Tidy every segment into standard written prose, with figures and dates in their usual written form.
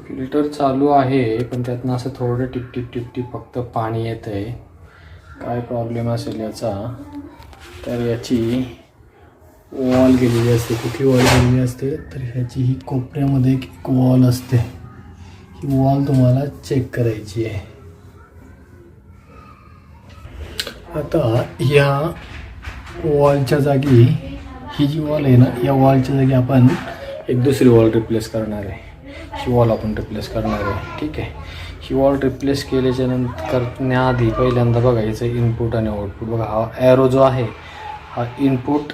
Filter चालू आहे पण त्यातनं असं थोडं टिप टिप टिप टिप फक्त पाणी येत आहे. काय प्रॉब्लेम असेल याचा तर याची वॉल गेलेली असते. कुठली वॉल गेलेली असते तर ह्याची ही कोपऱ्यामध्ये एक वॉल असते. ही वॉल तुम्हाला चेक करायची आहे. आता या वॉलच्या जागी ही जी वॉल आहे ना, या वॉलच्या जागी आपण एक दुसरी वॉल रिप्लेस करणार आहे. ही वॉल आपण रिप्लेस करणार आहे. ठीक आहे. ही वॉल रिप्लेस केल्याच्या नंतर करण्याआधी पहिल्यांदा बघायचं इनपुट आणि आउटपुट. बघा हा ॲरो जो आहे हा इनपुट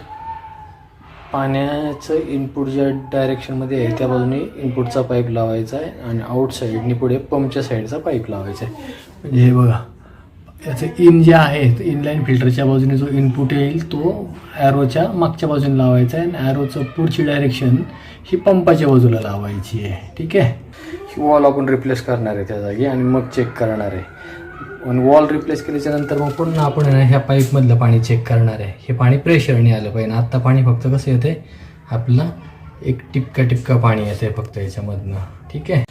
पाण्याचं इनपुट ज्या डायरेक्शनमध्ये आहे त्या बाजूने इनपुटचा पाईप लावायचा आहे आणि आउट साईडनी पुढे पंपच्या साईडचा पाईप लावायचा आहे. म्हणजे हे बघा याचं इन जे आहे इनलाईन फिल्टरच्या बाजूने जो इनपुट येईल तो ॲरोच्या मागच्या बाजूने लावायचा आहे आणि ॲरोचं पुढची डायरेक्शन ही पंपाच्या बाजूला लावायची आहे. ठीक आहे. ही वॉल आपण रिप्लेस करणार आहे त्या जागी आणि मग चेक करणार आहे. आणि वॉल रिप्लेस केल्याच्यानंतर मग पुन्हा आपण ह्या पाईपमधलं पाणी चेक करणार आहे. हे पाणी प्रेशरने आलं पाहिजे. आत्ता पाणी फक्त कसं येते आपलं एक टिपका टिपका पाणी येते फक्त याच्यामधनं. ठीक आहे.